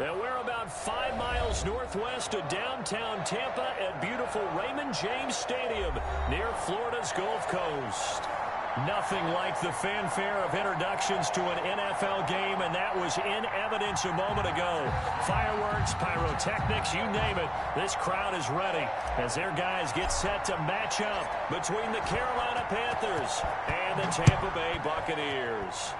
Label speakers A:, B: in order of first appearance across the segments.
A: And we're about 5 miles northwest of downtown Tampa at beautiful Raymond James Stadium near Florida's Gulf Coast. Nothing like the fanfare of introductions to an NFL game, and that was in evidence a moment ago. Fireworks, pyrotechnics, you name it. This crowd is ready as their guys get set to match up between the Carolina Panthers and the Tampa Bay Buccaneers.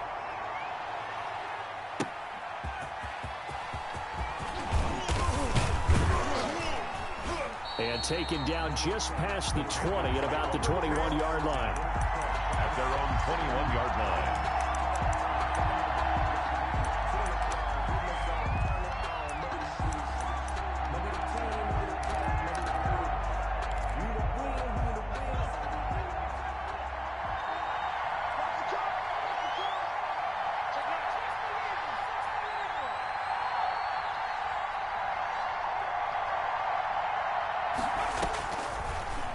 A: And taken down just past the 20 at about the 21-yard line.
B: At their own 21-yard line.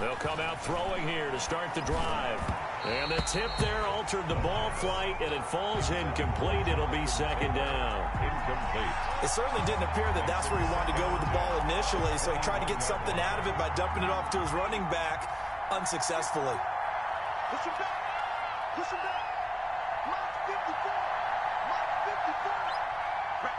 A: They'll come out throwing here to start the drive. And the tip there altered the ball flight, and it falls incomplete. It'll be second down.
B: Incomplete.
C: It certainly didn't appear that that's where he wanted to go with the ball initially, so he tried to get something out of it by dumping it off to his running back unsuccessfully.
D: Push him back. Push him back. Mark 54. Mark 54. Rack.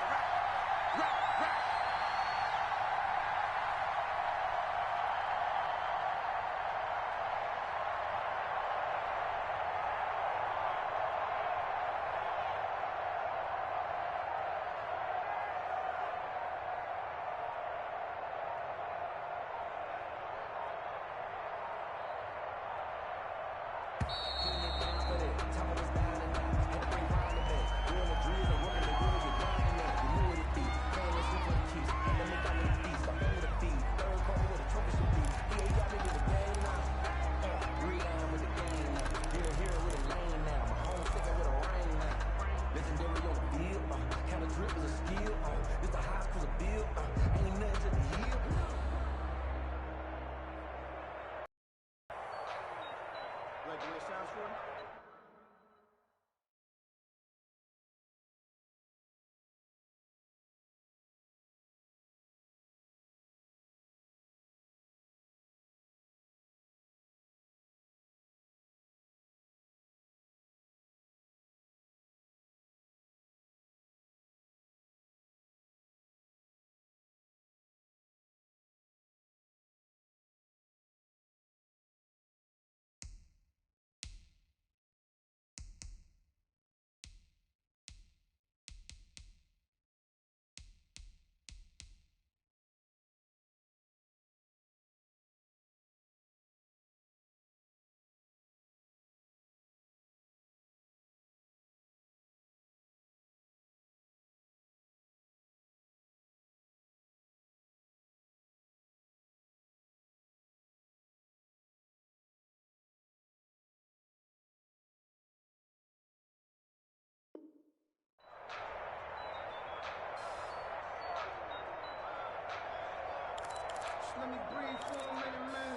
E: Let me breathe for a minute, man.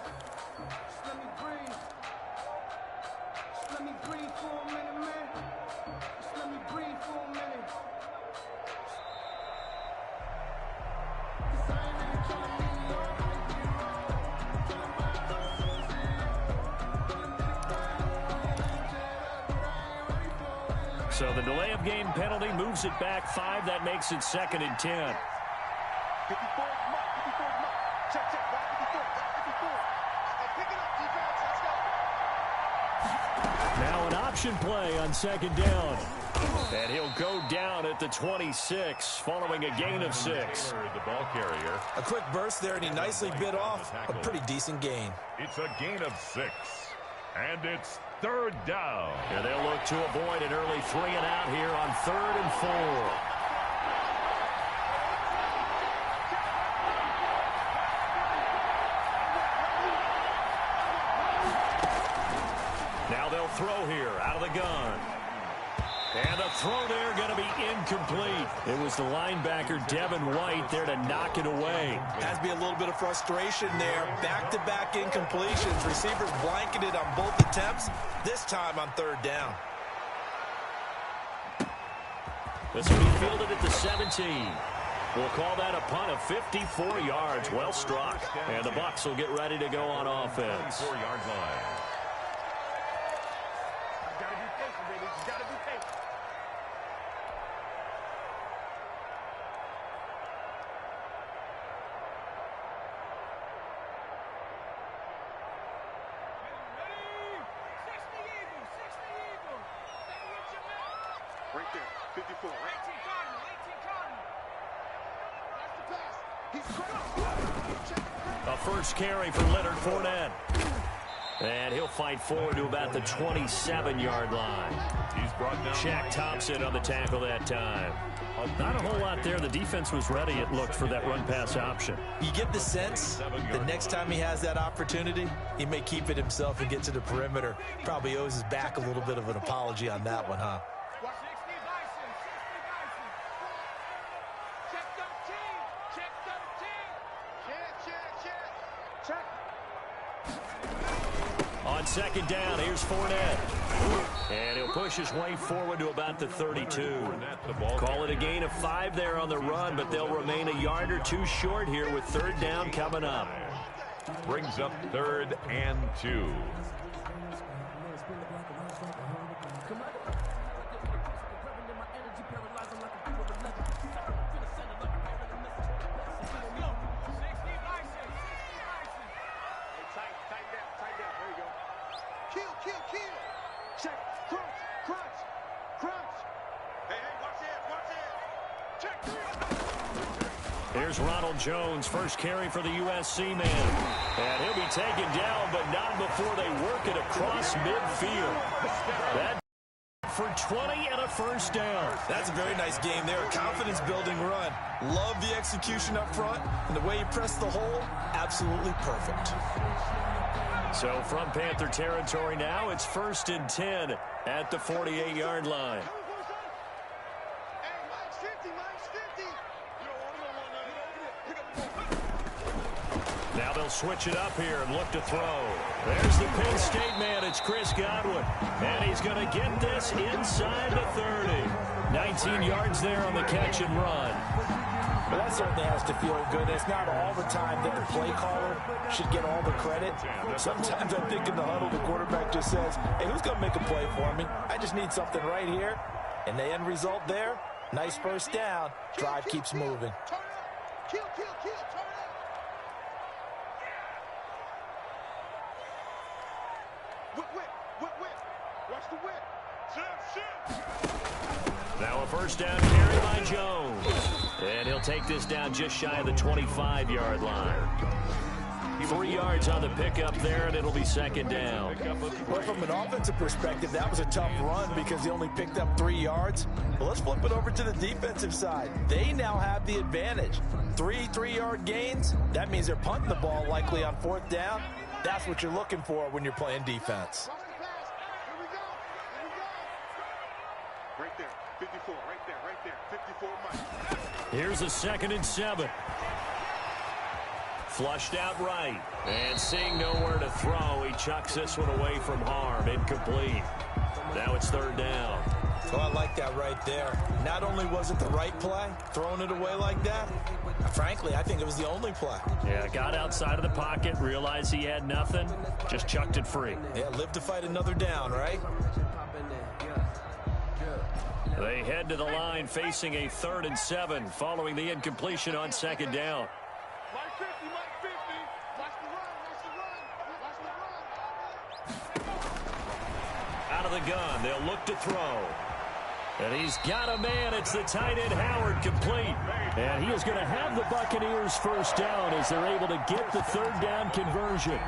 E: Just let me breathe. Just let me breathe for a minute, man. Just let me breathe for a minute. 'Cause I ain't really tryna be alone. I ain't be wrong. Killing my hustles, killing me the grind. But I ain't ready for it.
A: So the delay of game penalty moves it back 5. That makes it 2nd and 10.
D: 54. Check. 54. Pick it up, defense. Let's go.
A: Now an option play on 2nd down. And he'll go down at the 26 following a gain of 6.
B: The ball carrier.
C: A quick burst there, and he nicely bit off a pretty decent gain.
B: It's a gain of 6. And it's 3rd down.
A: And they'll look to avoid an early 3 and out here on 3rd and 4. Now they'll throw here out of the gun. And the throw there going to be incomplete. It was the linebacker, Devin White, there to knock it away.
C: Has to be a little bit of frustration there. Back-to-back incompletions. Receivers blanketed on both attempts, this time on 3rd down.
A: This will be fielded at the 17. We'll call that a punt of 54 yards. Well struck. And the Bucs will get ready to go on offense.
B: 4-yard line.
D: Gotta be patient, baby. Just gotta be patient. Right there, 54. Right. 18 Cardinal, 18 Cardinal. That's the pass.
A: A first carry for Leonard Fournette. And he'll fight forward to about the 27-yard line.
B: He's brought down.
A: Shaq Thompson on the tackle that time. Not a whole lot there. The defense was ready, it looked, for that run-pass option.
C: You get the sense that next time he has that opportunity, he may keep it himself and get to the perimeter. Probably owes his back a little bit of an apology on that one, huh?
D: 60 Bison, 60 Bison. Check 13, check 13. Check.
A: On second down, here's Fournette. And he'll push his way forward to about the 32. Call it a gain of 5 there on the run, but they'll remain a yard or two short here with third down coming up.
B: Brings up 3rd and 2.
D: Kill. Check. Crunch. Hey, watch it. Check 3.
A: Here's Ronald Jones, first carry for the USC man. And he'll be taken down, but not before they work it across midfield. That for 20 and a first down.
C: That's a very nice game there. A confidence-building run. Love the execution up front. And the way you press the hole, absolutely perfect.
A: So from Panther territory now, it's 1st and 10 at the 48-yard line.
D: Hey, Mike's 50.
A: Now they'll switch it up here and look to throw. There's the Penn State man. It's Chris Godwin. And he's going to get this inside the 30. 19 yards there on the catch and run.
F: But that certainly has to feel good. It's not all the time that the play caller should get all the credit. Sometimes I think in the huddle, the quarterback just says, hey, who's going to make a play for me? I just need something right here. And the end result there, nice first down. Drive keeps moving.
D: Turn up. Kill. Turn up. Whip. Watch the whip. Shit.
A: Now a first down carry by Jones. And he'll take this down just shy of the 25-yard line. 3 yards on the pickup there, and it'll be second down.
F: Well, from an offensive perspective, that was a tough run because he only picked up 3 yards. Well, let's flip it over to the defensive side. They now have the advantage. 3-3-yard gains. That means they're punting the ball likely on 4th down. That's what you're looking for when you're playing defense.
D: Watch the pass. Here we go. Right there. 54. Right there. 54 Mike.
A: Here's a 2nd and 7. Flushed out right. And seeing nowhere to throw, he chucks this one away from harm. Incomplete. Now it's 3rd down.
C: Oh, I like that right there. Not only was it the right play, throwing it away like that, frankly, I think it was the only play.
A: Yeah, got outside of the pocket, realized he had nothing, just chucked it free.
C: Yeah, live to fight another down, right?
A: They head to the line facing a 3rd and 7 following the incompletion on 2nd down.
D: Mike 50. Watch the run.
A: Out of the gun, they'll look to throw. And he's got a man. It's the tight end, Howard, complete. And he is going to have the Buccaneers first down as they're able to get the 3rd down conversion.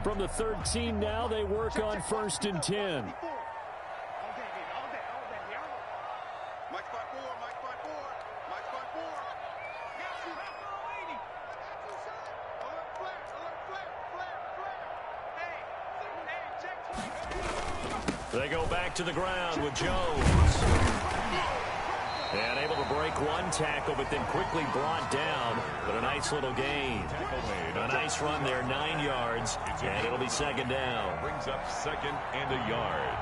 A: From the 13 now, they work on 1st and 10.
D: Mike 5-4.
A: They go back to the ground with Jones. And able to break one tackle, but then quickly brought down. But a nice little gain. A nice run there, 9 yards, and it'll be second down.
B: Brings up second and a yard.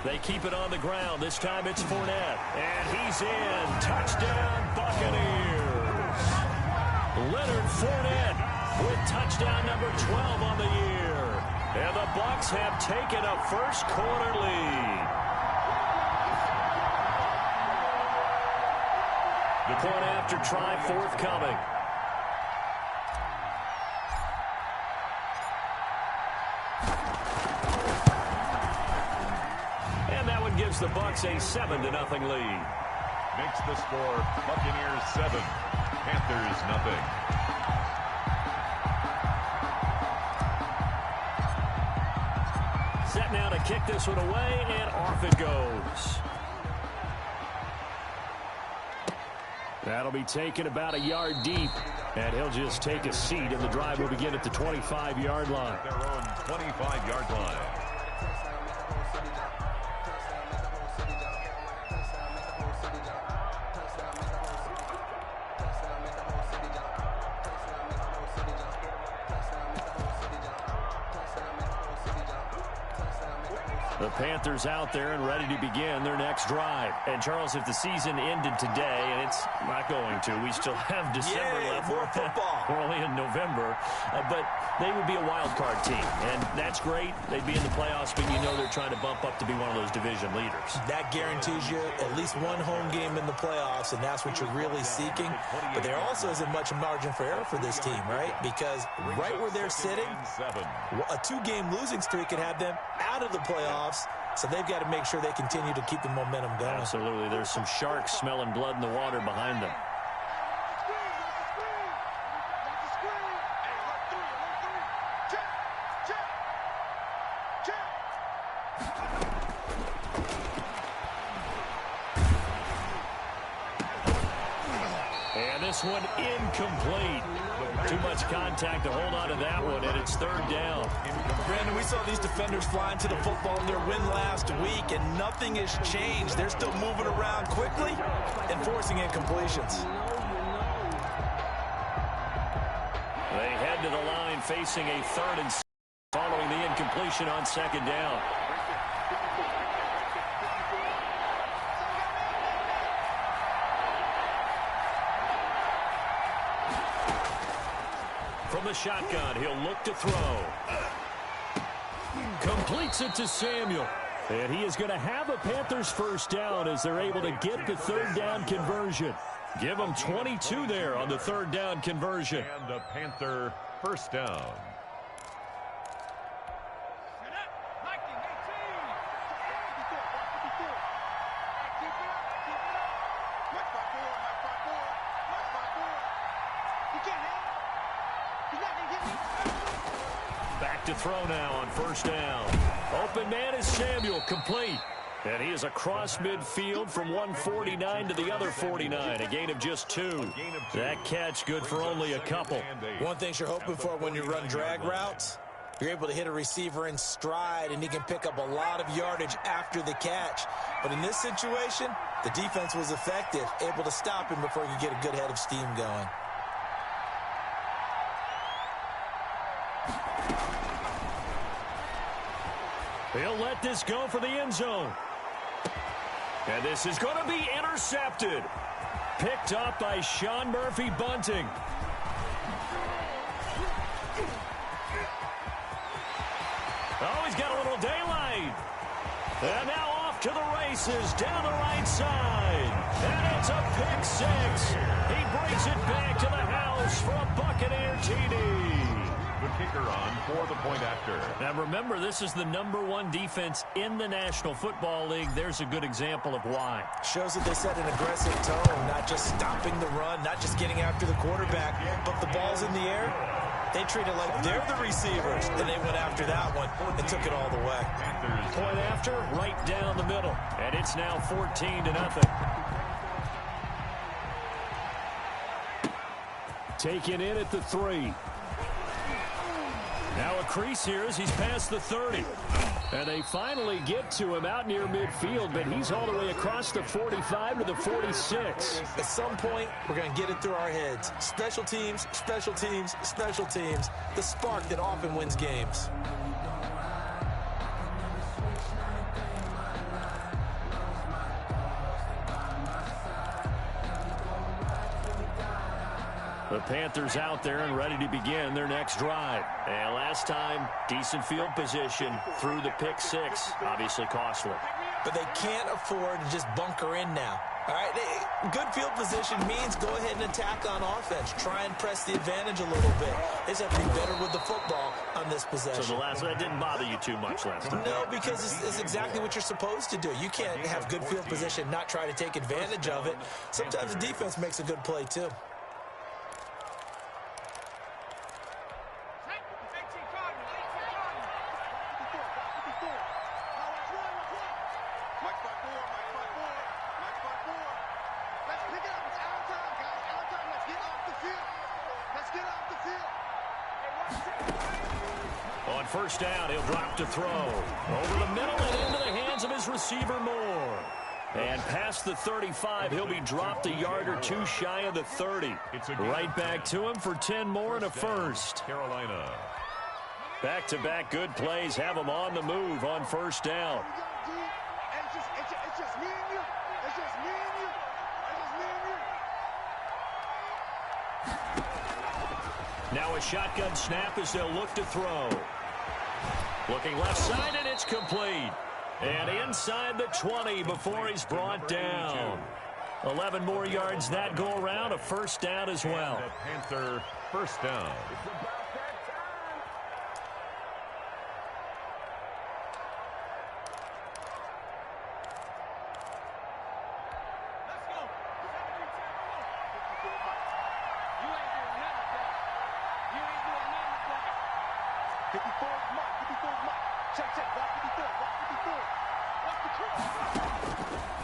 A: They keep it on the ground. This time it's Fournette. And he's in. Touchdown, Buccaneers. Leonard Fournette with touchdown number 12 on the year. And the Bucs have taken a first-quarter lead. The point after try forthcoming. Gives the Bucs a 7-0 lead.
B: Makes the score Buccaneers 7, Panthers nothing.
A: Set now to kick this one away, and off it goes. That'll be taken about a yard deep, and he'll just take a seat, and the drive will begin at the 25-yard line.
B: Their own 25-yard line.
A: The Panthers out there and ready to begin their next drive. And, Charles, if the season ended today, and it's not going to, we still have December left.
C: More football.
A: We're only in November. But they would be a wild card team. And that's great. They'd be in the playoffs, but you know they're trying to bump up to be one of those division leaders.
C: That guarantees you at least one home game in the playoffs, and that's what you're really seeking. But there also isn't much margin for error for this team, right? Because right where they're sitting, a 2-game losing streak could have them out of the playoffs. So they've got to make sure they continue to keep the momentum going.
A: Absolutely. There's some sharks smelling blood in the water behind them. And this one incomplete. Too much contact to hold on to that one, and it's third down.
C: Brandon, we saw these defenders flying to the football in their win last week, and nothing has changed. They're still moving around quickly and forcing incompletions.
A: They head to the line facing a 3rd and 6 following the incompletion on second down. From the shotgun, he'll look to throw. Completes it to Samuel. And he is going to have a Panthers first down as they're able to get the 3rd down conversion. Give them 22 there on the 3rd down conversion.
B: And a Panther first down.
A: Back to throw now on first down. Open man is Samuel, complete. And he is across midfield from 149 to the other 49, a gain of just 2. That catch good for only a couple.
C: One thing you're hoping for when you run drag routes, you're able to hit a receiver in stride, and he can pick up a lot of yardage after the catch. But in this situation, the defense was effective, able to stop him before he could get a good head of steam going.
A: He'll let this go for the end zone. And this is going to be intercepted. Picked up by Sean Murphy-Bunting. Oh, he's got a little daylight. And now off to the races down the right side. And it's a pick 6. He brings it back to the house for a Buccaneer TD.
B: The kicker on for the point after.
A: Now remember, this is the #1 defense in the National Football League. There's a good example of why.
C: Shows that they set an aggressive tone, not just stopping the run, not just getting after the quarterback, but the ball's in the air. They treat it like they're the receivers, and they went after that one and took it all the way.
A: Point after, right down the middle. And it's now 14-0. Taken in at the 3. Now a crease here as he's past the 30. And they finally get to him out near midfield, but he's all the way across the 45 to the 46.
C: At some point, we're going to get it through our heads. Special teams, special teams, special teams. The spark that often wins games.
A: The Panthers out there and ready to begin their next drive. And last time, decent field position through the pick 6. Obviously costly.
C: But they can't afford to just bunker in now. All right, good field position means go ahead and attack on offense. Try and press the advantage a little bit. They just have to be better with the football on this possession.
A: So that didn't bother you too much last time?
C: No, because it's exactly what you're supposed to do. You can't have good field position, not try to take advantage of it. Sometimes the defense makes a good play, too.
A: On first down, he'll drop to throw. Over the middle and into the hands of his receiver, Moore. And past the 35, he'll be dropped a yard or two shy of the 30. Right back to him for 10 more and a first.
B: Carolina.
A: Back-to-back good plays have him on the move on first down.
D: It's just me and you. It's just me and you. It's just me and you.
A: Now a shotgun snap as they'll look to throw. Looking left side, and it's complete. And inside the 20 before he's brought down. 11 more yards that go around, a first down as well.
B: Panther first down.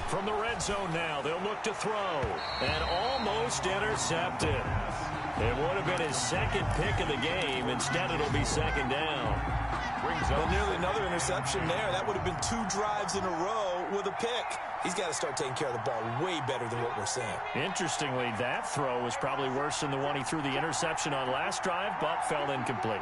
A: From the red zone now, they'll look to throw. And almost intercepted. It would have been his second pick of the game. Instead, it'll be second down.
C: Well, nearly another interception there. That would have been 2 drives in a row with a pick. He's got to start taking care of the ball way better than what we're seeing.
A: Interestingly, that throw was probably worse than the one he threw the interception on last drive, but fell incomplete.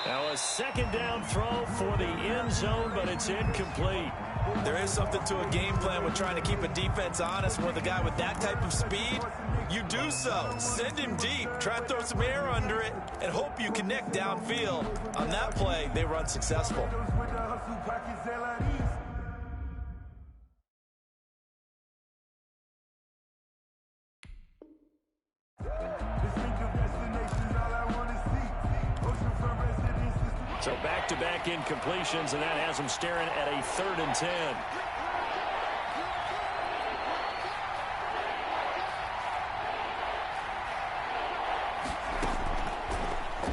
A: Now a second down throw for the end zone, but it's incomplete.
C: There is something to a game plan with trying to keep a defense honest with a guy with that type of speed. You do so. Send him deep. Try and throw some air under it and hope you connect downfield. On that play, they run successful.
A: So back-to-back incompletions, and that has him staring at a 3rd and 10.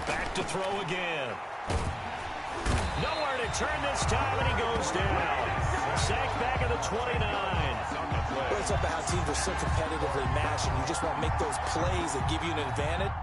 A: Back to throw again. Nowhere to turn this time, and he goes down. Sacked back at the 29.
C: Well, it's about how teams are so competitively matched, and you just want to make those plays that give you an advantage.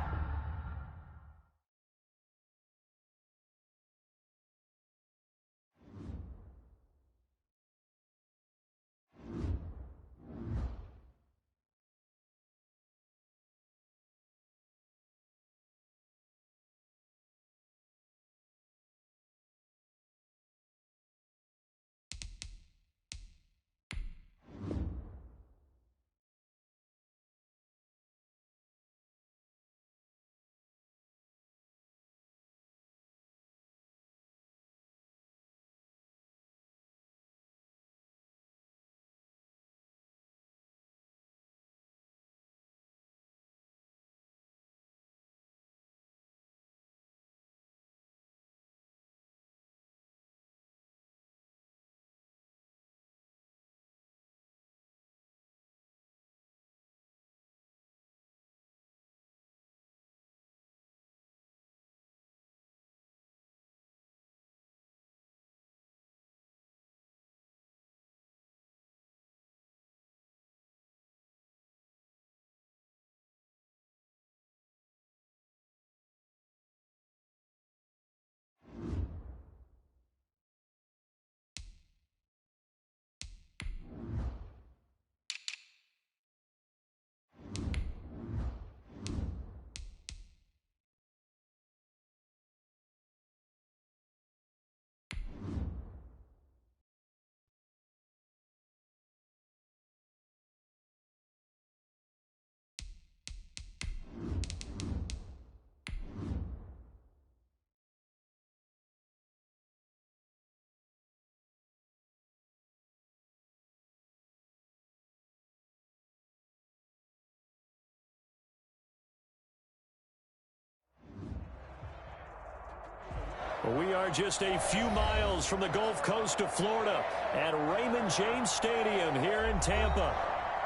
A: We are just a few miles from the Gulf Coast of Florida at Raymond James Stadium here in Tampa.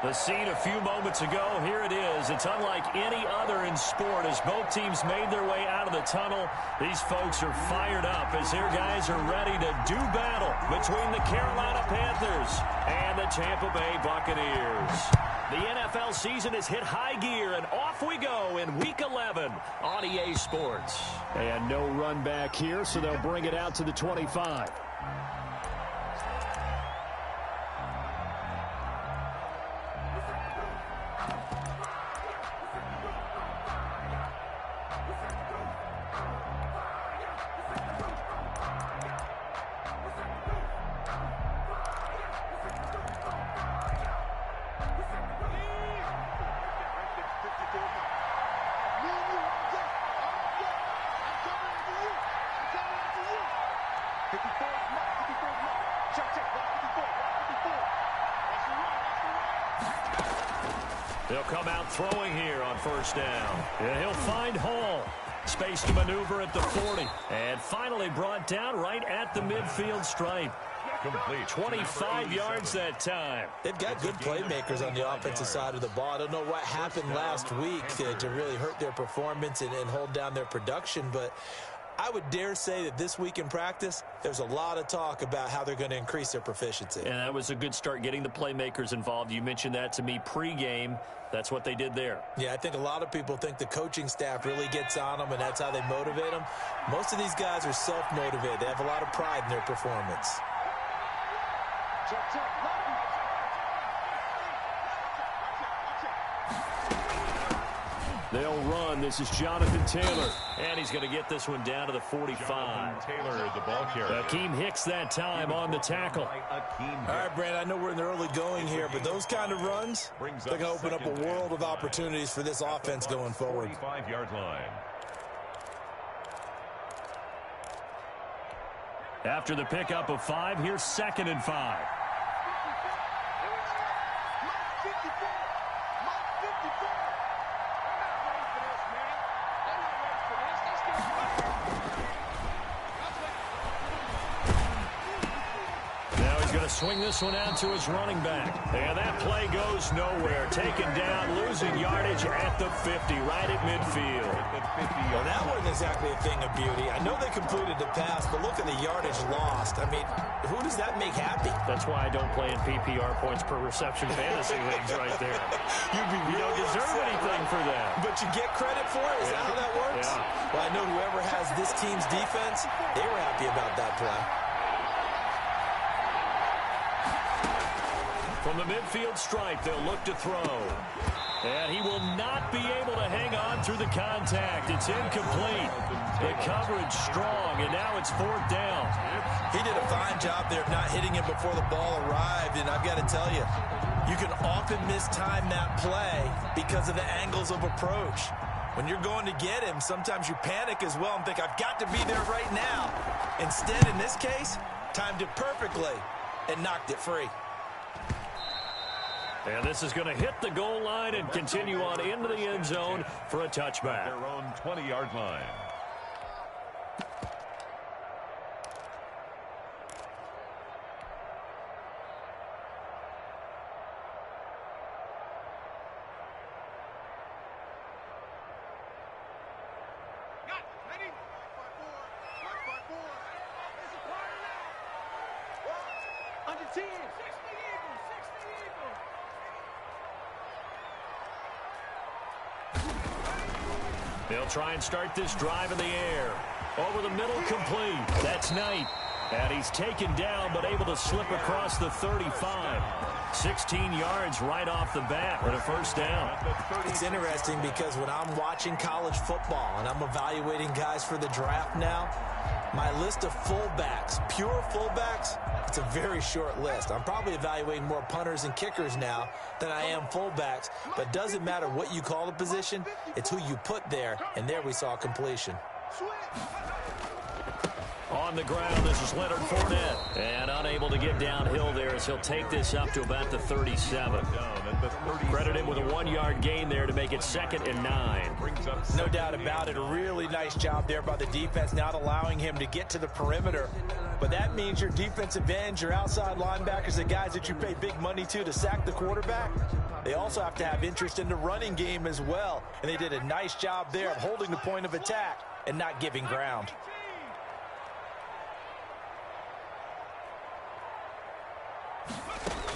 A: The scene a few moments ago, here it is. It's unlike any other in sport as both teams made their way out of the tunnel. These folks are fired up as their guys are ready to do battle between the Carolina Panthers and the Tampa Bay Buccaneers. The NFL season has hit high gear, and off we go in Week 11 on EA Sports.
G: And no run back here, so they'll bring it out to the 25.
A: They'll come out throwing here on first down. And he'll find Hall. Space to maneuver at the 40. And finally brought down right at the midfield stripe.
B: Complete.
A: 25 yards that time.
C: They've got good playmakers on the offensive side of the ball. I don't know what happened last week to really hurt their performance and hold down their production, but I would dare say that this week in practice, there's a lot of talk about how they're going to increase their proficiency.
A: And that was a good start getting the playmakers involved. You mentioned that to me pregame. That's what they did there.
C: Yeah, I think a lot of people think the coaching staff really gets on them, and that's how they motivate them. Most of these guys are self-motivated. They have a lot of pride in their performance.
A: They'll run. This is Jonathan Taylor. And he's going to get this one down to the 45.
B: Taylor, the ball carrier.
A: Akeem Hicks that time on the tackle.
C: All right, Brandon, I know we're in the early going here, but those kind of runs, they're going to open up a world of opportunities for this offense going forward.
B: 45-yard line.
A: After the pickup of 5, here's 2nd and 5. Swing this one out to his running back. And that play goes nowhere. Taken down, losing yardage at the 50, right at midfield.
C: Well, that wasn't exactly a thing of beauty. I know they completed the pass, but look at the yardage lost. I mean, who does that make happy?
A: That's why I don't play in PPR points per reception fantasy leagues right there. You don't deserve anything for that.
C: But you get credit for it? Is that how that works?
A: Yeah.
C: Well, I know whoever has this team's defense, they were happy about that play.
A: From the midfield stripe, they'll look to throw. And he will not be able to hang on through the contact. It's incomplete. The coverage strong, and now it's 4th down.
C: He did a fine job there of not hitting him before the ball arrived, and I've got to tell you, you can often mistime that play because of the angles of approach. When you're going to get him, sometimes you panic as well and think, I've got to be there right now. Instead, in this case, timed it perfectly and knocked it free.
A: And this is going to hit the goal line and continue on into the end zone for a touchback.
B: Their own 20-yard line.
D: Under 10.
A: They'll try and start this drive in the air. Over the middle, complete. That's Knight. And he's taken down, but able to slip across the 35. 16 yards right off the bat for a first down.
C: It's interesting because when I'm watching college football and I'm evaluating guys for the draft now, my list of fullbacks, pure fullbacks, it's a very short list. I'm probably evaluating more punters and kickers now than I am fullbacks, but it doesn't matter what you call the position, it's who you put there, and there we saw completion.
A: On the ground, this is Leonard Fournette. And unable to get downhill there as he'll take this up to about the 37. Credit him with a 1-yard gain there to make it 2nd and 9.
F: No doubt about it. A really nice job there by the defense, not allowing him to get to the perimeter. But that means your defensive ends, your outside linebackers, the guys that you pay big money to sack the quarterback, they also have to have interest in the running game as well. And they did a nice job there of holding the point of attack and not giving ground.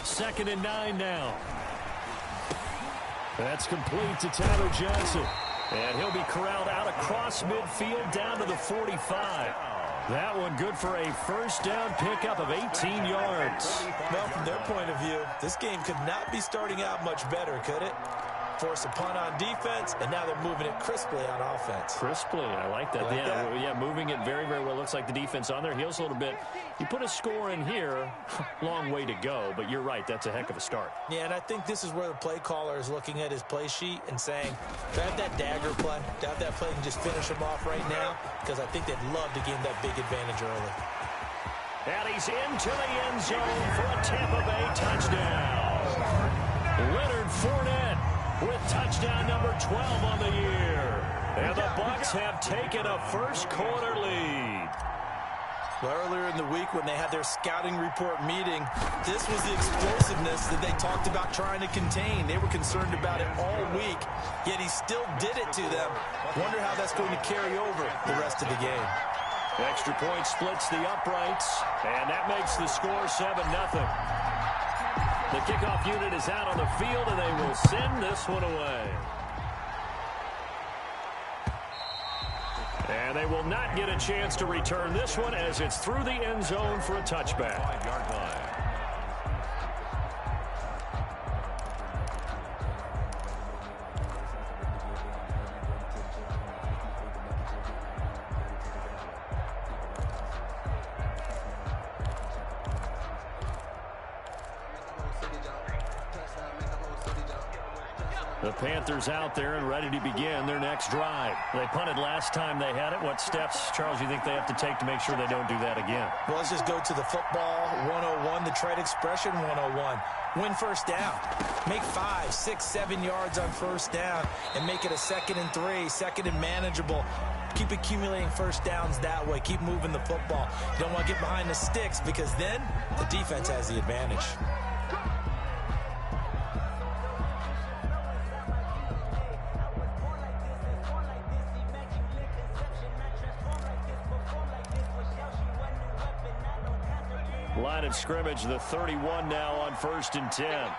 A: Second and 9 now. That's complete to Tyler Johnson. And he'll be corralled out across midfield down to the 45. That one good for a first down pickup of 18 yards.
C: Well, from their point of view, this game could not be starting out much better, could it? Force a punt on defense, and now they're moving it crisply on offense.
A: Crisply, I like that. Yeah, moving it very, very well. Looks like the defense on their heels a little bit. You put a score in here, long way to go, but you're right, that's a heck of a start.
C: Yeah, and I think this is where the play caller is looking at his play sheet and saying, do I have that dagger play? Do I have that play and just finish him off right now? Because I think they'd love to gain that big advantage early.
A: And he's into the end zone for a Tampa Bay touchdown. Leonard Fournette with touchdown number 12 on the year. And the Bucs have taken a first-quarter lead.
C: Well, earlier in the week when they had their scouting report meeting, this was the explosiveness that they talked about trying to contain. They were concerned about it all week, yet he still did it to them. Wonder how that's going to carry over the rest of the game.
A: Extra point splits the uprights, and that makes the score 7-0. The kickoff unit is out on the field, and they will send this one away. And they will not get a chance to return this one as it's through the end zone for a touchback. 5-yard line. The Panthers out there and ready to begin their next drive. They punted last time they had it. What steps, Charles, you think they have to take to make sure they don't do that again?
C: Well, let's just go to the football 101, the trade expression 101. Win first down. Make 5, 6, 7 yards on first down and make it a 2nd and 3, 2nd and manageable. Keep accumulating first downs that way. Keep moving the football. You don't want to get behind the sticks because then the defense has the advantage.
A: Line of scrimmage, the 31 now on 1st and 10.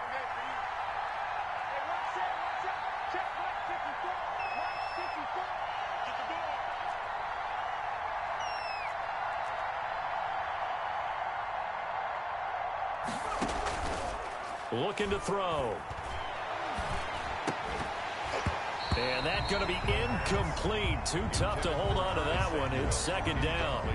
A: Looking to throw. And that's going to be incomplete. Too tough to hold on to that one. It's 2nd down.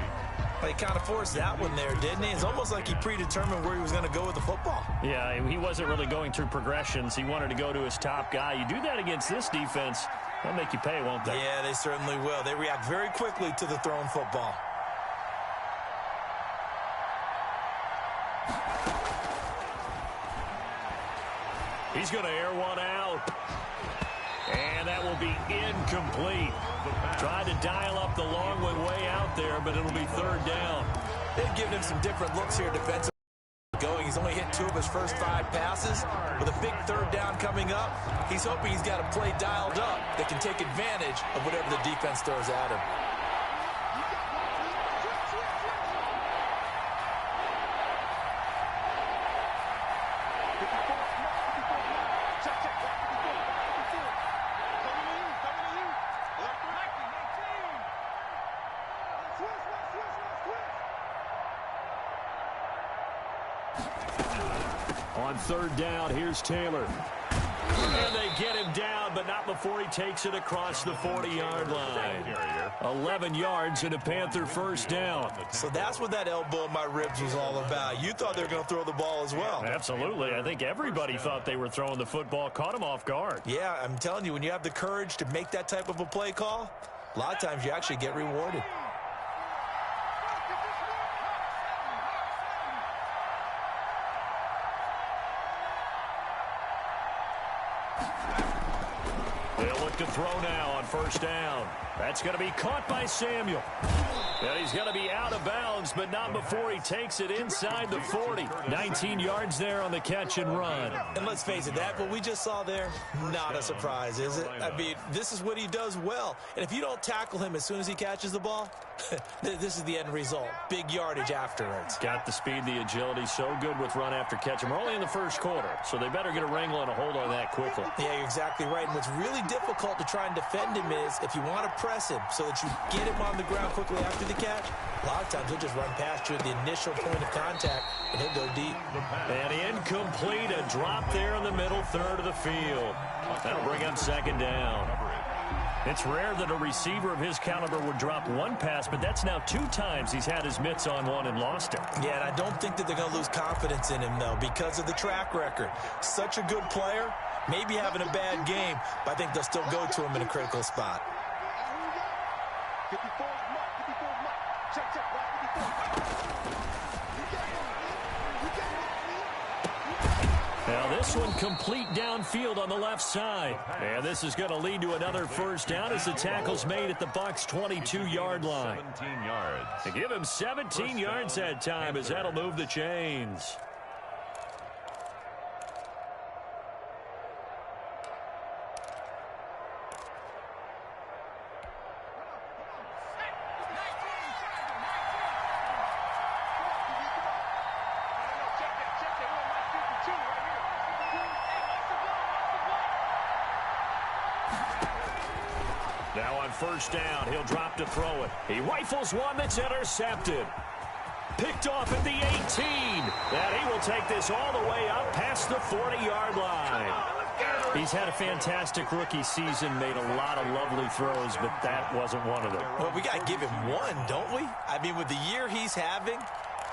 C: He kind of forced that one there, didn't he? It's almost like he predetermined where he was going to go with the football.
A: Yeah, he wasn't really going through progressions. He wanted to go to his top guy. You do that against this defense, they'll make you pay, won't they?
C: Yeah, they certainly will. They react very quickly to the thrown football.
A: He's going to air one out. And that will be incomplete. Tried to dial up the long way out there, but it'll be 3rd down.
C: They've given him some different looks here defensively. He's only hit 2 of his first 5 passes. With a big 3rd down coming up, he's hoping he's got a play dialed up that can take advantage of whatever the defense throws at him.
A: On 3rd down, here's Taylor. And they get him down, but not before he takes it across the 40-yard line. 11 yards and a Panther first down.
C: So that's what that elbow in my ribs was all about. You thought they were going to throw the ball as well.
A: Absolutely. I think everybody thought they were throwing the football, caught him off guard.
C: Yeah, I'm telling you, when you have the courage to make that type of a play call, a lot of times you actually get rewarded.
A: They'll look to throw now on first down. That's going to be caught by Samuel. And he's going to be out of bounds, but not before he takes it inside the 40. 19 yards there on the catch and run.
C: And let's face it, that what we just saw there, not a surprise, is it? I mean, this is what he does well. And if you don't tackle him as soon as he catches the ball, this is the end result. Big yardage afterwards.
A: Got the speed, the agility, so good with run after catch. And we're only in the first quarter, so they better get a wrangle and a hold on that quickly.
C: Yeah, you're exactly right. And what's really difficult to try and defend him is if you want to press him so that you get him on the ground quickly after the catch, a lot of times he'll just run past you at the initial point of contact, and he'll go deep.
A: And incomplete, a drop there in the middle third of the field. That'll bring up second down. It's rare that a receiver of his caliber would drop one pass, but that's now 2 times he's had his mitts on one and lost it.
C: Yeah, and I don't think that they're going to lose confidence in him, though, because of the track record. Such a good player, maybe having a bad game, but I think they'll still go to him in a critical spot.
D: 54 mark, 54 mark. Check, check, right, 54.
A: Now this one complete downfield on the left side. And this is going to lead to another first down as the tackle's made at the Bucs 22-yard line.
B: 17 yards.
A: To give him 17 yards that time as that'll move the chains. Now on first down, he'll drop to throw it. He rifles one that's intercepted. Picked off at the 18. And he will take this all the way up past the 40-yard line. He's had a fantastic rookie season, made a lot of lovely throws, but that wasn't one of them.
C: Well, we got to give him one, don't we? I mean, with the year he's having,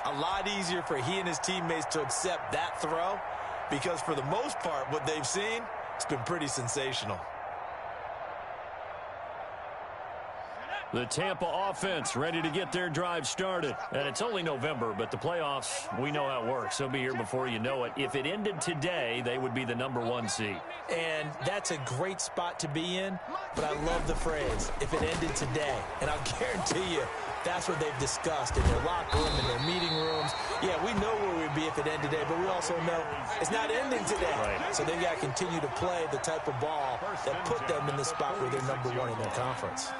C: a lot easier for he and his teammates to accept that throw because for the most part, what they've seen, it's been pretty sensational.
A: The Tampa offense ready to get their drive started. And it's only November, but the playoffs, we know how it works. They'll be here before you know it. If it ended today, they would be the #1 seed.
C: And that's a great spot to be in, but I love the phrase, if it ended today. And I'll guarantee you, that's what they've discussed in their locker room, in their meeting rooms. Yeah, we know where we'd be if it ended today, but we also know it's not ending today.
A: Right.
C: So they've got to continue to play the type of ball that put them in the spot where they're #1 in their conference.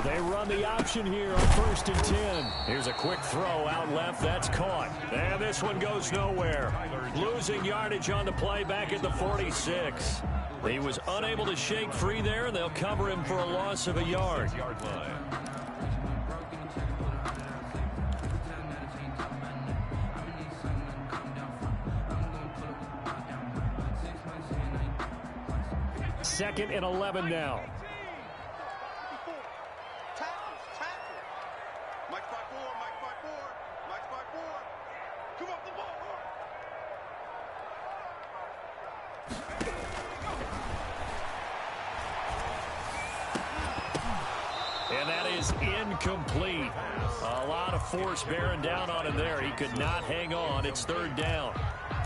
A: They run the option here on 1st and 10. Here's a quick throw out left. That's caught. And this one goes nowhere. Losing yardage on the play back at the 46. He was unable to shake free there, and they'll cover him for a loss of a yard. Second and 11 now. And that is incomplete. A lot of force bearing down on him there. He could not hang on. It's 3rd down.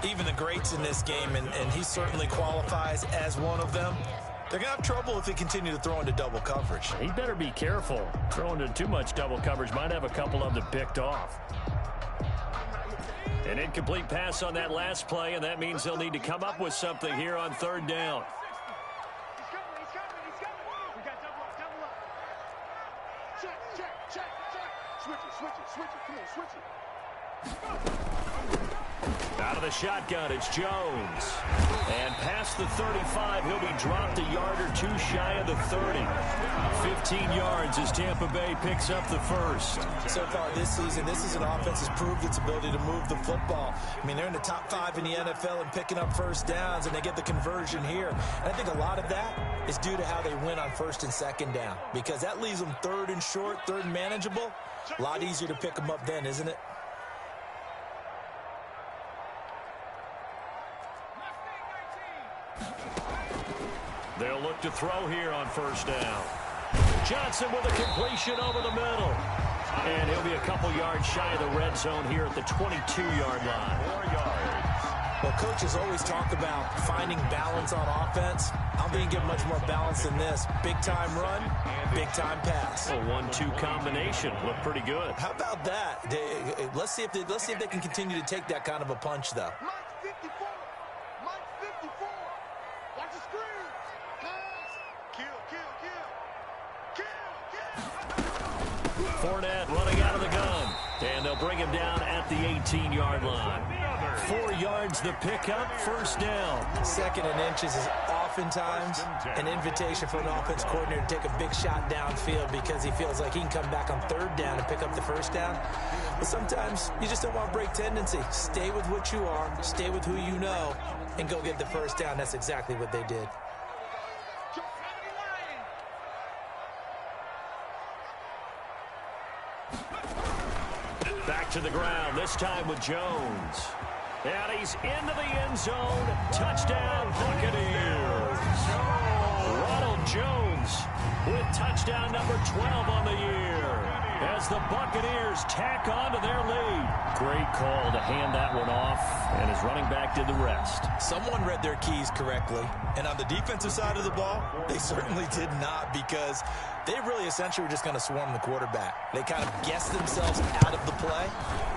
C: Even the greats in this game, and he certainly qualifies as one of them, they're going to have trouble if they continue to throw into double coverage.
A: He better be careful. Throwing into too much double coverage might have a couple of them picked off. An incomplete pass on that last play, and that means they'll need to come up with something here on 3rd down.
D: Switch it. Come on, switch it.
A: Out of the shotgun, it's Jones. And past the 35, he'll be dropped a yard or two shy of the 30. 15 yards as Tampa Bay picks up the first.
C: So far this season, this is an offense that's proved its ability to move the football. I mean, they're in the top 5 in the NFL and picking up first downs, and they get the conversion here. And I think a lot of that is due to how they win on first and second down, because that leaves them third and short, third and manageable. A lot easier to pick them up then, isn't it?
A: They'll look to throw here on first down. Johnson with a completion over the middle. And he'll be a couple yards shy of the red zone here at the 22-yard line.
B: 4 yards.
C: Well, coaches always talk about finding balance on offense. I don't think you can get much more balance than this. Big-time run, big-time pass.
A: A 1-2 combination. Looked pretty good.
C: How about that? Let's see if they can continue to take that kind of a punch, though.
D: Mike 54. Mike 54. Watch the screen. Pass. Kill.
A: Fournette running out of the gun. And they'll bring him down at the 18-yard line. 4 yards the pickup, first down.
C: Second and inches is oftentimes an invitation for an offense coordinator to take a big shot downfield because he feels like he can come back on third down and pick up the first down. But sometimes you just don't want to break tendency. Stay with what you are, stay with who you know, and go get the first down. That's exactly what they did.
A: Back to the ground, this time with Jones. And he's into the end zone. Touchdown, Buccaneers. Ronald Jones with touchdown number 12 on the year as the Buccaneers tack on to their lead. Great call to hand that one off, and his running back did the rest.
C: Someone read their keys correctly, and on the defensive side of the ball, they certainly did not, because they really essentially were just going to swarm the quarterback. They kind of guessed themselves out of the play,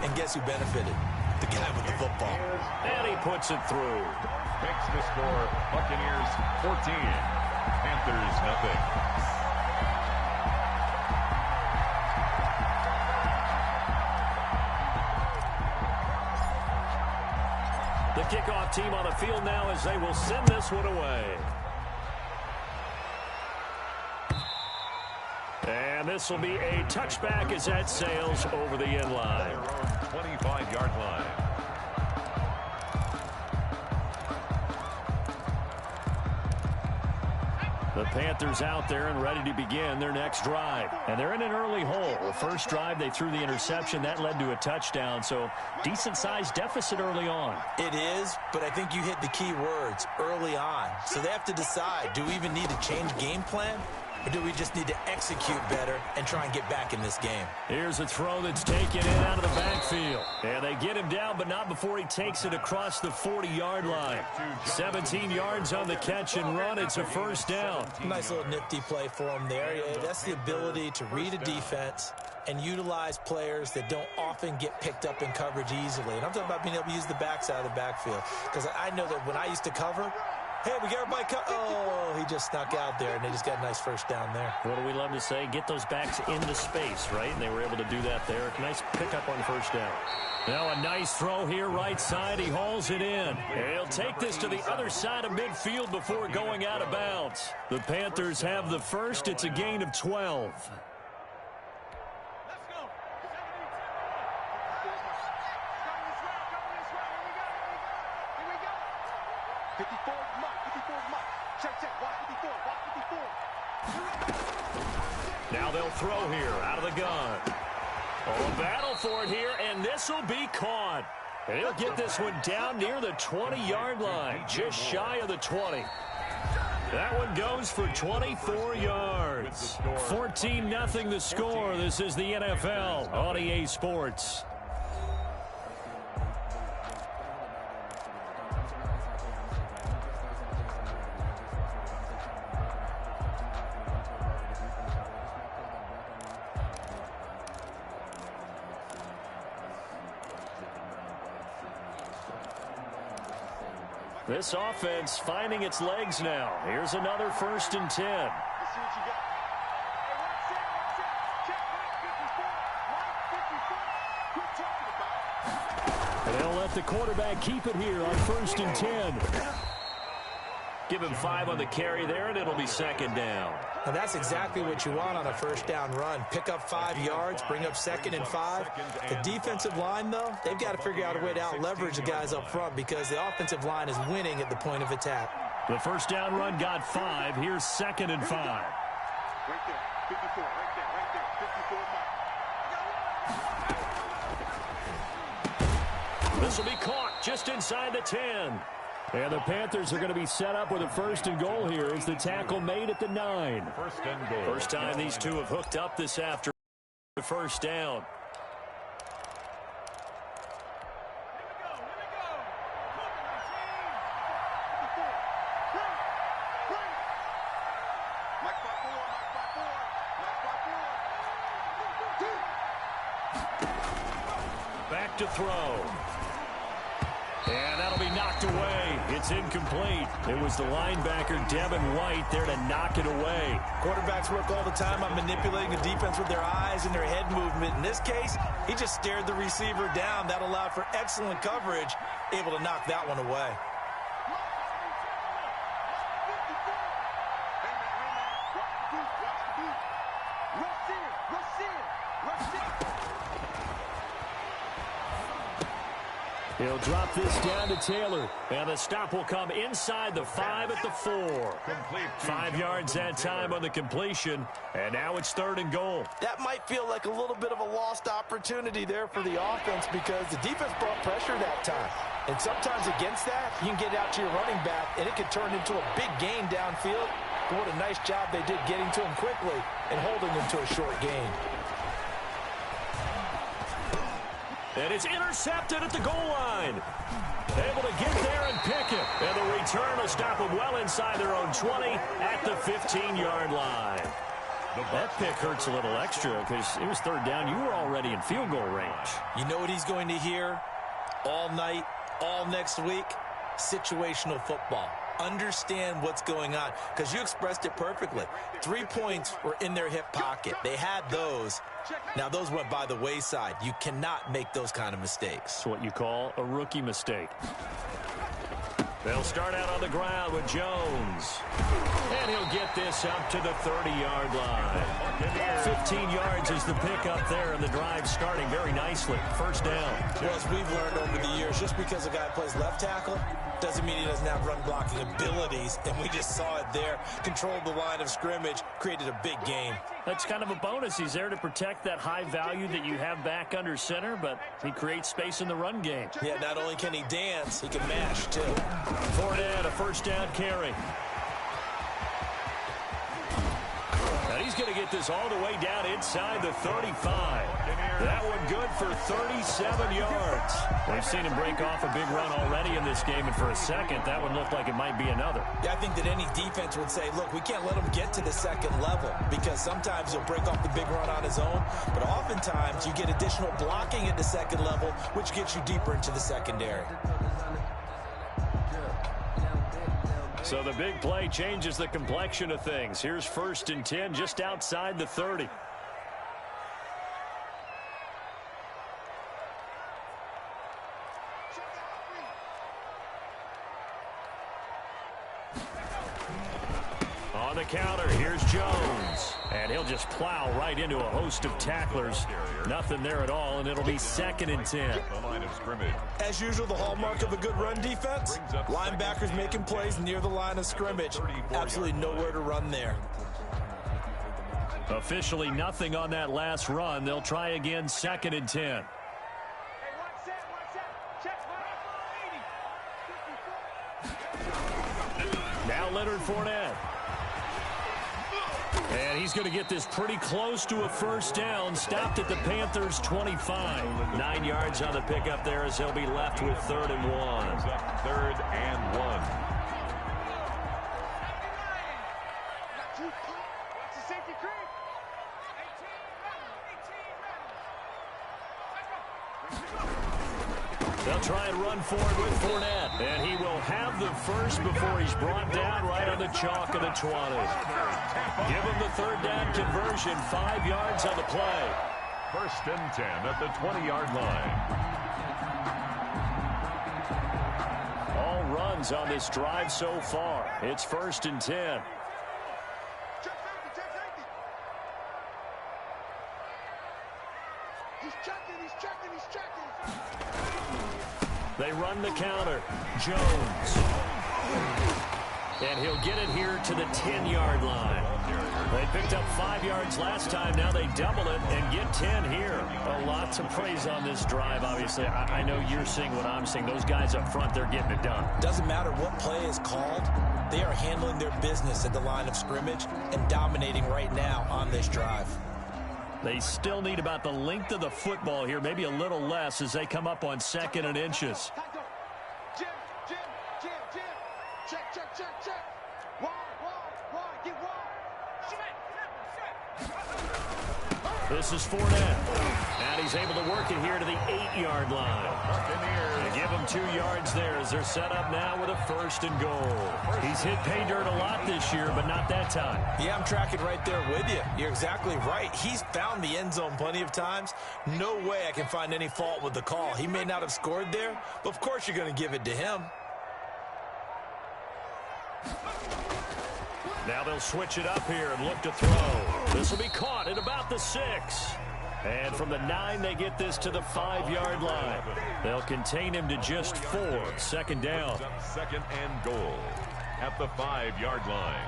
C: and guess who benefited? The guy with the football.
A: And he puts it through.
B: Makes the score Buccaneers 14, Panthers nothing.
A: The kickoff team on the field now as they will send this one away. And this will be a touchback as that sails over the end line.
B: Their own 25-yard line.
A: The Panthers out there and ready to begin their next drive. And they're in an early hole. The first drive, they threw the interception. That led to a touchdown, so decent-sized deficit early on.
C: It is, but I think you hit the key words, early on. So they have to decide, do we even need to change game plan? Or do we just need to execute better and try and get back in this game?
A: Here's a throw that's taken in out of the backfield. And they get him down, but not before he takes it across the 40-yard line. 17 yards on the catch and run. It's a first down.
C: Nice little nifty play for him there. Yeah, that's the ability to read a defense and utilize players that don't often get picked up in coverage easily. And I'm talking about being able to use the backside of the backfield. Because I know that when I used to cover, hey, we got everybody oh, he just snuck out there, and they just got a nice first down there.
A: What do we love to say? Get those backs into space, right? And they were able to do that there. Nice pickup on first down. Now a nice throw here, right side. He hauls it in. And he'll take this to the other side of midfield before going out of bounds. The Panthers have the first. It's a gain of 12.
D: Let's go. 54 is Mike. Check. Watch 54.
A: Now they'll throw here out of the gun. Oh, a battle for it here, and this will be caught. And he'll get this one down near the 20-yard line, just shy of the 20. That one goes for 24 yards. 14-0 the score. This is the NFL on EA Sports. This offense finding its legs now. Here's another 1st and 10.
D: Let's see what you got. Hey, Check, Mike 54. Mike 54. Quit talking about it.
A: And
G: They'll let the quarterback keep it here on 1st and 10.
A: Give him 5 on the carry there, and it'll be 2nd down.
C: And that's exactly what you want on a 1st down run. Pick up 5 yards, bring up 2nd and 5. The defensive line, though, they've got to figure out a way to out-leverage the guys up front because the offensive line is winning at the point of attack.
A: The 1st down run got 5. Here's 2nd and 5.
D: Right there, 54, right there, 54.
A: This will be caught just inside the 10.
G: And the Panthers are going to be set up with a 1st and goal here as the tackle made at the 9.
B: 1st and goal.
A: First time these two have hooked up this afternoon. 1st down. Back to throw. And that'll be knocked away. It's incomplete. It was the linebacker, Devin White, there to knock it away.
C: Quarterbacks work all the time on manipulating the defense with their eyes and their head movement. In this case, he just stared the receiver down. That allowed for excellent coverage, able to knock that one away.
A: He'll drop this down to Taylor. And the stop will come inside the 5 at the 4. 5 yards that time on the completion. And now it's 3rd and goal.
F: That might feel like a little bit of a lost opportunity there for the offense because the defense brought pressure that time. And sometimes against that, you can get out to your running back, and it can turn into a big gain downfield. But what a nice job they did getting to him quickly and holding him to a short gain.
A: And it's intercepted at the goal line. Able to get there and pick it. And the return will stop them well inside their own 20 at the 15-yard line. That pick hurts a little extra because it was 3rd down. You were already in field goal range.
C: You know what he's going to hear all night, all next week? Situational football. Understand what's going on because you expressed it perfectly. 3 points were in their hip pocket. They had those. Now, those went by the wayside. You cannot make those kind of mistakes.
A: It's what you call a rookie mistake. They'll start out on the ground with Jones. And he'll get this up to the 30-yard line. 15 yards is the pickup there, and the drive starting very nicely. 1st down.
C: Well, as we've learned over the years, just because a guy plays left tackle doesn't mean he doesn't have run blocking abilities, and we just saw it there. Controlled the line of scrimmage, created a big gain.
A: That's kind of a bonus. He's there to protect that high value that you have back under center, but he creates space in the run game.
C: Yeah, not only can he dance, he can mash, too.
A: Fournette, a 1st down carry. And he's going to get this all the way down inside the 35. That one good for 37 yards. We've seen him break off a big run already in this game, and for a second, that one looked like it might be another.
C: Yeah, I think that any defense would say, look, we can't let him get to the 2nd level because sometimes he'll break off the big run on his own, but oftentimes you get additional blocking at the 2nd level, which gets you deeper into the secondary.
A: So the big play changes the complexion of things. Here's 1st and 10 just outside the 30. On the counter, here's Jones. And he'll just plow right into a host of tacklers. Nothing there at all, and it'll be 2nd and 10.
B: The line of scrimmage.
C: As usual, the hallmark of a good run defense, linebackers making plays near the line of scrimmage. Absolutely nowhere to run there.
A: Officially nothing on that last run. They'll try again, 2nd and 10. Now Leonard Fournette. And he's going to get this pretty close to a 1st down. Stopped at the Panthers' 25. 9 yards on the pickup there as he'll be left with 3rd and 1.
B: 3rd and 1.
A: They'll try and run forward with Fournette. And he will have the first before he's brought down right on the chalk of the 20. Give him the 3rd down conversion. 5 yards on the play.
B: 1st and 10 at the 20-yard line.
A: downs on this drive so far. It's 1st and 10.
D: Check safety, check safety. He's checking.
A: They run the counter. Jones. And he'll get it here to the 10-yard line. They picked up 5 yards last time. Now they double it and get 10 here. A lot to praise on this drive, obviously. I know you're seeing what I'm seeing. Those guys up front, they're getting it done.
C: Doesn't matter what play is called. They are handling their business at the line of scrimmage and dominating right now on this drive.
A: They still need about the length of the football here, maybe a little less as they come up on 2nd and inches.
D: Jim. Check. Wide, get wide.
A: This is Fournette. And he's able to work it here to the 8-yard line. They give him 2 yards there as they're set up now with a 1st and goal. He's hit pay dirt a lot this year, but not that time.
C: Yeah, I'm tracking right there with you. You're exactly right. He's found the end zone plenty of times. No way I can find any fault with the call. He may not have scored there, but of course you're going to give it to him.
A: Now they'll switch it up here and look to throw. This will be caught at about the 6. And from the 9, they get this to the 5-yard line. They'll contain him to just 4. 2nd down.
B: 2nd and goal at the 5-yard line.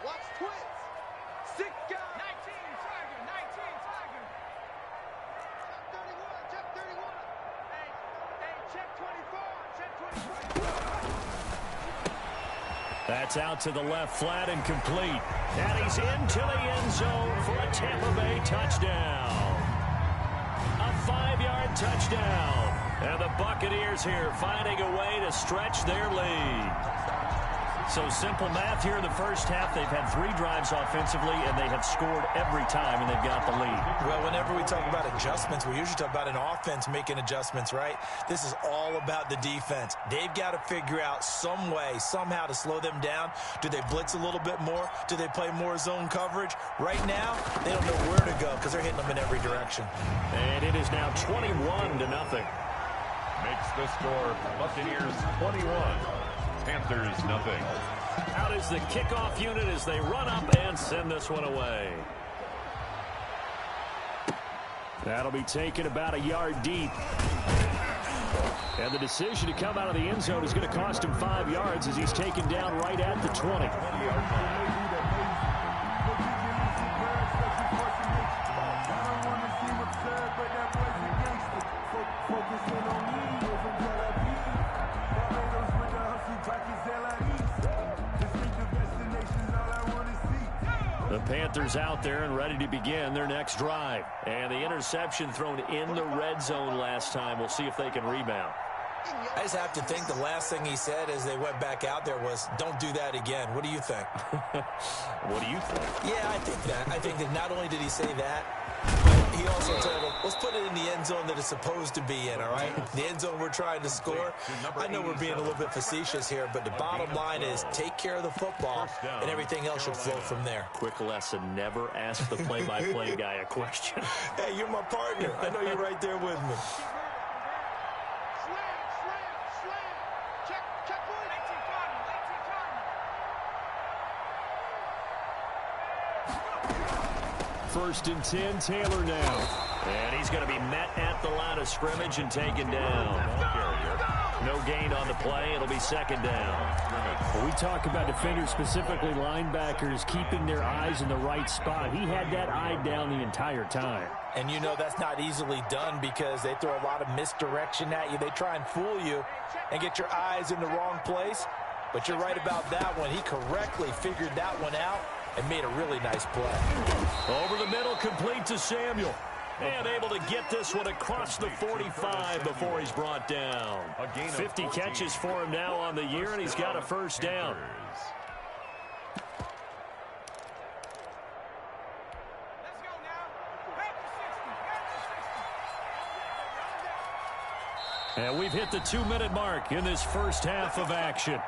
D: Watch twist. 6 guys. 19 Tiger. Check 31. Hey, check 24.
A: That's out to the left, flat and complete. And he's into the end zone for a Tampa Bay touchdown. A 5-yard touchdown. And the Buccaneers here finding a way to stretch their lead. So simple math here in the first half. They've had 3 drives offensively, and they have scored every time, and they've got the lead.
C: Well, whenever we talk about adjustments, we usually talk about an offense making adjustments, right? This is all about the defense. They've got to figure out some way, somehow to slow them down. Do they blitz a little bit more? Do they play more zone coverage? Right now, they don't know where to go because they're hitting them in every direction.
A: And it is now 21-0.
B: Makes the score Buccaneers 21. Panthers nothing.
A: Out is the kickoff unit as they run up and send this one away. That'll be taken about a yard deep. And the decision to come out of the end zone is going to cost him 5 yards as he's taken down right at the 20. The Panthers out there and ready to begin their next drive. And the interception thrown in the red zone last time. We'll see if they can rebound.
C: I just have to think the last thing he said as they went back out there was, don't do that again. What do you think?
A: What do you think?
C: Yeah, I think that. I think that not only did he say that, but he also told them, let's put it in the end zone that it's supposed to be in, all right? The end zone we're trying to score. I know we're being a little bit facetious here, but the bottom line is take care of the football, and everything else should flow from there.
A: Quick lesson, never ask the play-by-play guy a question.
C: Hey, you're my partner. I know you're right there with me.
A: First and 10, Taylor now. And he's going to be met at the line of scrimmage and taken down. No gain on the play. It'll be 2nd down.
G: When we talk about defenders, specifically linebackers, keeping their eyes in the right spot. He had that eye down the entire time.
C: And you know that's not easily done because they throw a lot of misdirection at you. They try and fool you and get your eyes in the wrong place. But you're right about that one. He correctly figured that one out and made a really nice play.
A: Over the middle, complete to Samuel. And able to get this one across the 45 before he's brought down. 50 catches for him now on the year, and he's got a 1st down. And we've hit the 2-minute mark in this first half of action.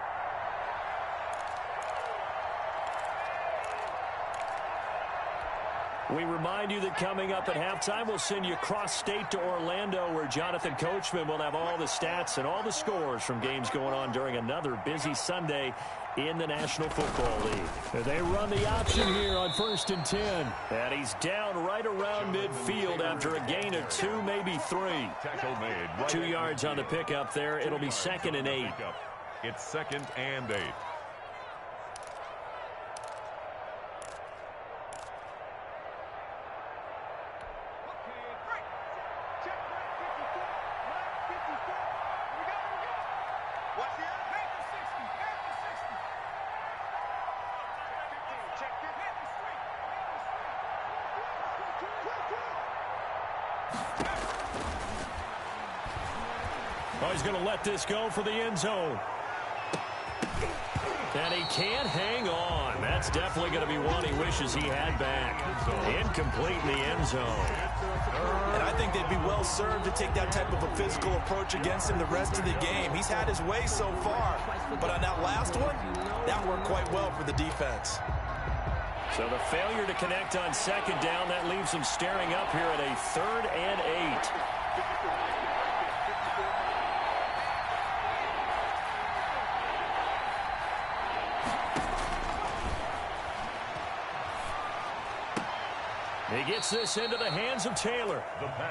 A: We remind you that coming up at halftime, we'll send you cross-state to Orlando, where Jonathan Coachman will have all the stats and all the scores from games going on during another busy Sunday in the National Football League.
G: They run the option here on 1st and 10.
A: And he's down right around midfield after a gain of 2, maybe 3.
B: Tackle made. Right
A: 2 yards on the pickup there. It'll be 2nd and 8.
B: It's 2nd and 8.
A: Oh, he's going to let this go for the end zone. And he can't hang on. That's definitely going to be one he wishes he had back. Incomplete in the end zone.
C: And I think they'd be well served to take that type of a physical approach against him the rest of the game. He's had his way so far. But on that last one, that worked quite well for the defense.
A: So the failure to connect on 2nd down, that leaves him staring up here at a 3rd and 8. He gets this into the hands of Taylor.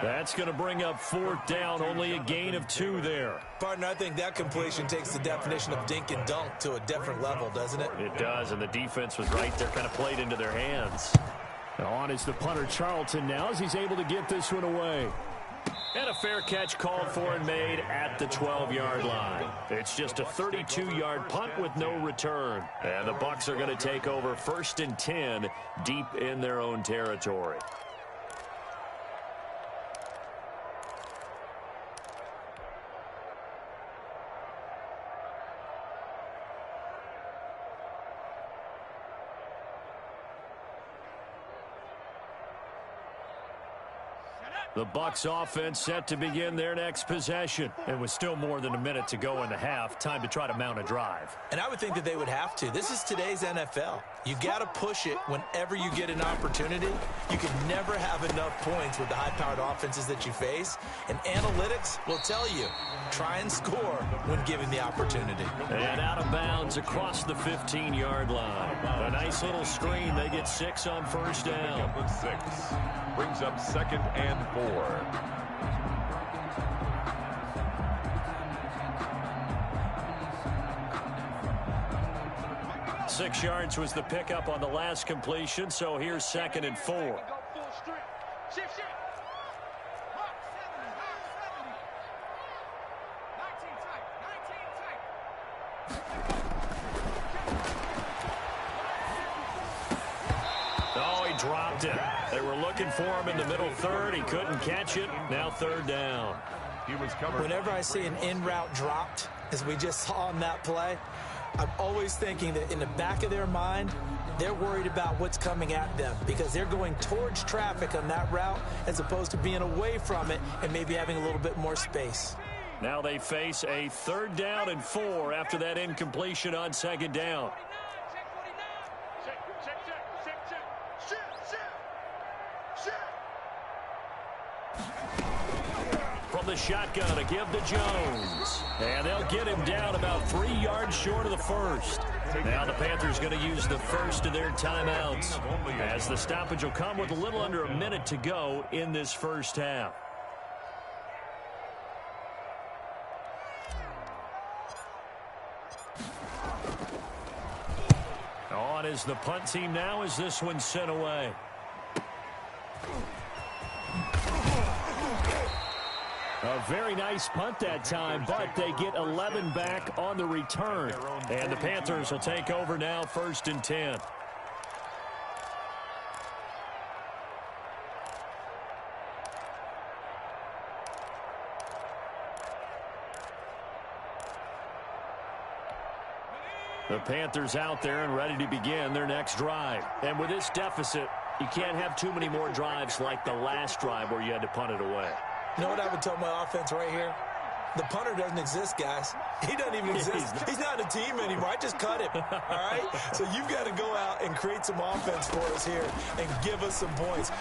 A: That's going to bring up 4th down, only a gain of 2 there.
C: Partner, I think that completion takes the definition of dink and dunk to a different level, doesn't it?
A: It does, and the defense was right there, kind of played into their hands.
G: On is the punter Charlton now as he's able to get this one away.
A: And a fair catch called for and made at the 12-yard line. It's just a 32-yard punt with no return. And the Bucs are going to take over 1st and 10 deep in their own territory. The Bucs offense set to begin their next possession.
G: And with still more than a minute to go in the half, time to try to mount a drive.
C: And I would think that they would have to. This is today's NFL. You got to push it whenever you get an opportunity. You can never have enough points with the high-powered offenses that you face. And analytics will tell you, try and score when given the opportunity.
A: And out of bounds across the 15-yard line. A nice little screen. They get 6 on 1st down.
B: 6 brings up 2nd and 4.
A: 6 yards was the pickup on the last completion, so here's 2nd and 4. Oh, he dropped it. They were looking for him in the middle 3rd. He couldn't catch it. Now 3rd down.
B: He was covered.
C: Whenever I see an in-route dropped, as we just saw on that play, I'm always thinking that in the back of their mind, they're worried about what's coming at them because they're going towards traffic on that route as opposed to being away from it and maybe having a little bit more space.
A: Now they face a 3rd down and 4 after that incompletion on 2nd down. From the shotgun to give to Jones. And they'll get him down about 3 yards short of the 1st. Now the Panthers going to use the first of their timeouts as the stoppage will come with a little under a minute to go in this first half. On is the punt team now as this one's sent away.
G: A very nice punt that time, but they get 11 back on the return.
A: And the Panthers will take over now 1st and 10. The Panthers out there and ready to begin their next drive. And with this deficit, you can't have too many more drives like the last drive where you had to punt it away.
C: You know what I would tell my offense right here? The punter doesn't exist, guys. He doesn't even exist. He's not a team anymore. I just cut him, all right? So you've got to go out and create some offense for us here and give us some points.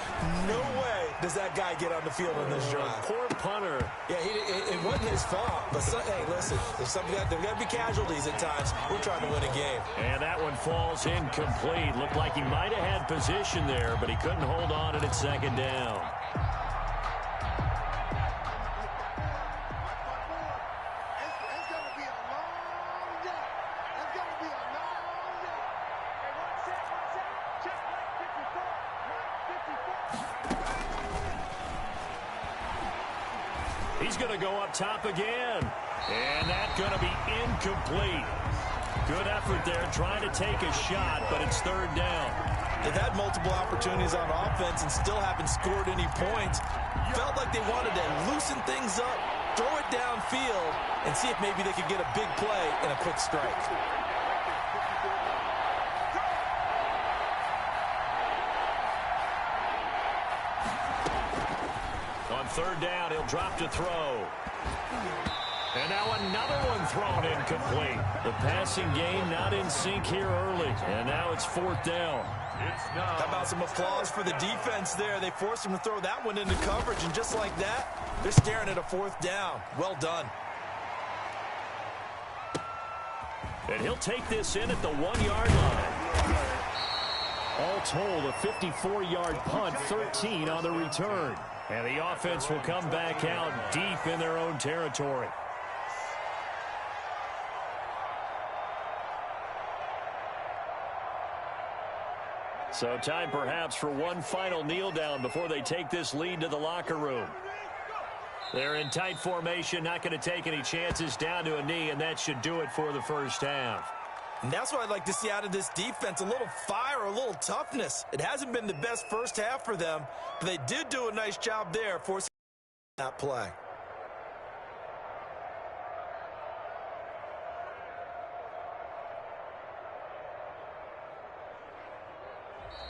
C: No way does that guy get on the field on this drive.
A: Poor punter.
C: Yeah, it wasn't his fault. But, hey, listen, there's got to be casualties at times. We're trying to win a game.
A: And that one falls incomplete. Looked like he might have had position there, but he couldn't hold on at second down. He's going to go up top again. And that's going to be incomplete. Good effort there trying to take a shot, but it's third down.
C: They've had multiple opportunities on offense and still haven't scored any points. Felt like they wanted to loosen things up, throw it downfield, and see if maybe they could get a big play and a quick strike.
A: On third down, he'll drop to throw. And now another one thrown incomplete. The passing game not in sync here early. And now it's fourth down.
C: How about some applause for the defense there? They forced him to throw that one into coverage, and just like that, they're staring at a fourth down. Well done.
A: And he'll take this in at the 1-yard line. All told, a 54-yard punt, 13 on the return. And the offense will come back out deep in their own territory. So time perhaps for one final kneel down before they take this lead to the locker room. They're in tight formation, not going to take any chances, down to a knee, and that should do it for the first half.
C: And that's what I'd like to see out of this defense, a little fire, a little toughness. It hasn't been the best first half for them, but they did do a nice job there forcing that play.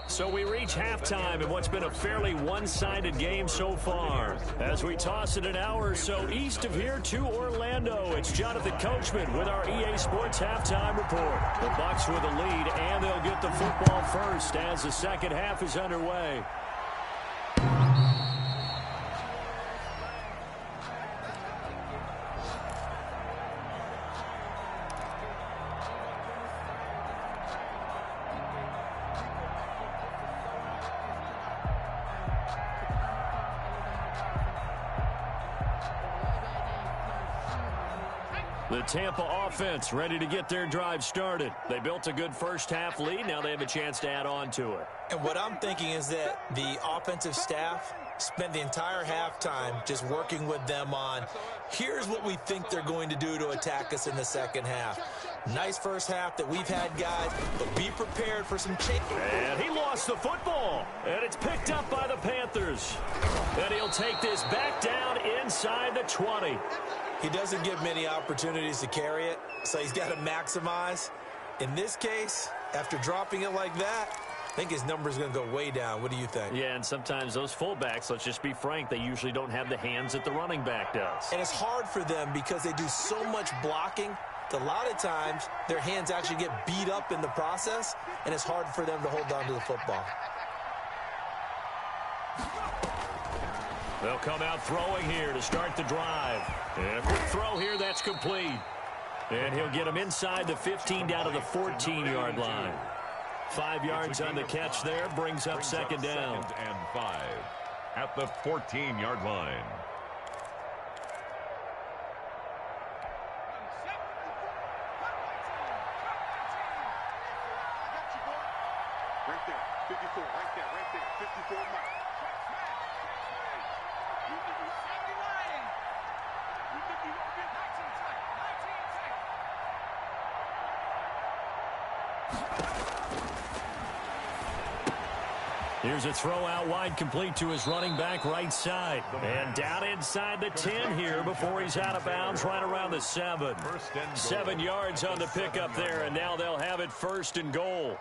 A: So we reach halftime in what's been a fairly one-sided game so far. As we toss it an hour or so east of here to Orlando, it's Jonathan Coachman with our EA Sports Halftime Report. The Bucs with a lead, and they'll get the football first as the second half is underway. The Tampa offense ready to get their drive started. They built a good first-half lead. Now they have a chance to add on to it.
C: And what I'm thinking is that the offensive staff spent the entire halftime just working with them on, here's what we think they're going to do to attack us in the second half. Nice first half that we've had, guys, but be prepared for some change.
A: And he lost the football, and it's picked up by the Panthers. And he'll take this back down inside the 20.
C: He doesn't get many opportunities to carry it, so he's got to maximize. In this case, after dropping it like that, I think his number is going to go way down. What do you think?
A: Yeah, and sometimes those fullbacks, let's just be frank, they usually don't have the hands that the running back does.
C: And it's hard for them because they do so much blocking. A lot of times, their hands actually get beat up in the process, and it's hard for them to hold on to the football.
A: They'll come out throwing here to start the drive. And a quick throw here, that's complete. And he'll get him inside the 15 down to the 14-yard line. 5 yards on the catch there, brings up second down.
B: Second and 5 at the 14-yard line.
D: Right there, 54, right there, 54 miles.
A: Here's a throw out wide, complete to his running back right side. And down inside the 10 here before he's out of bounds, right around the 7. 7 yards on the pickup there, and now they'll have it first and goal.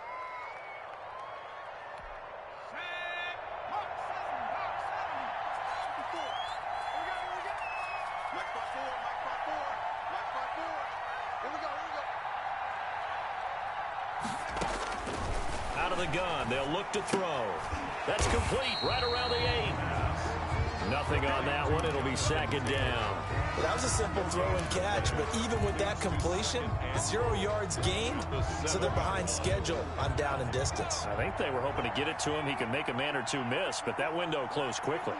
D: Mike 5-4, Mike 5-4.
A: the gun. They'll look to throw. That's complete right around the 8. Nothing on that one. It'll be second down.
C: Well, that was a simple throw and catch, but even with that completion, 0 yards gained, so they're behind schedule on down and distance.
A: I think they were hoping to get it to him. He can make a man or two miss, but that window closed quickly.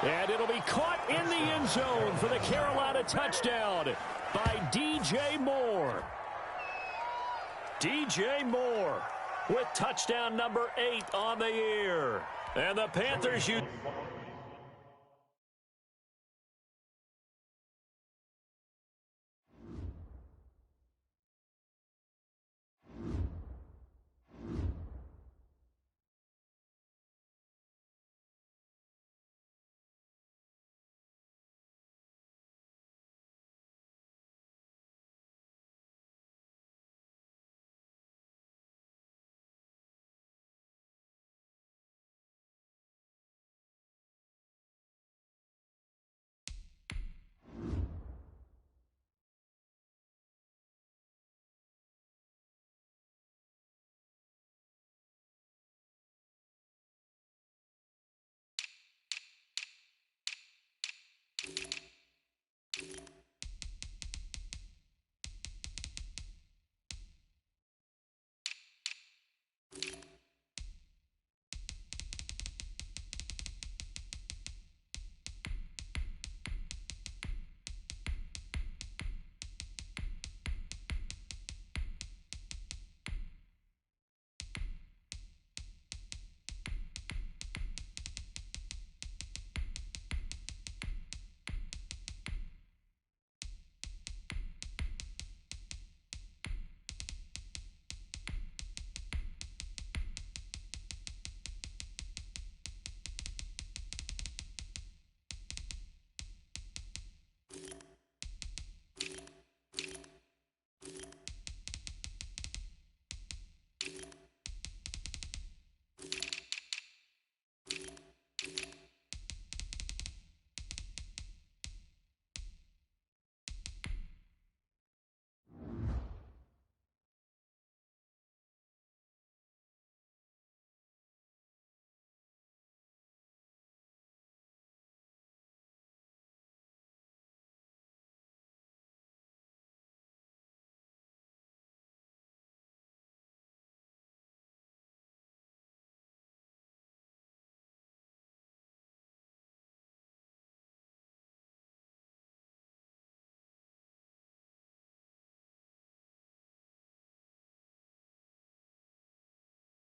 A: And it'll be caught in the end zone for the Carolina touchdown by DJ Moore. DJ Moore with touchdown number 8 on the year. And the Panthers use...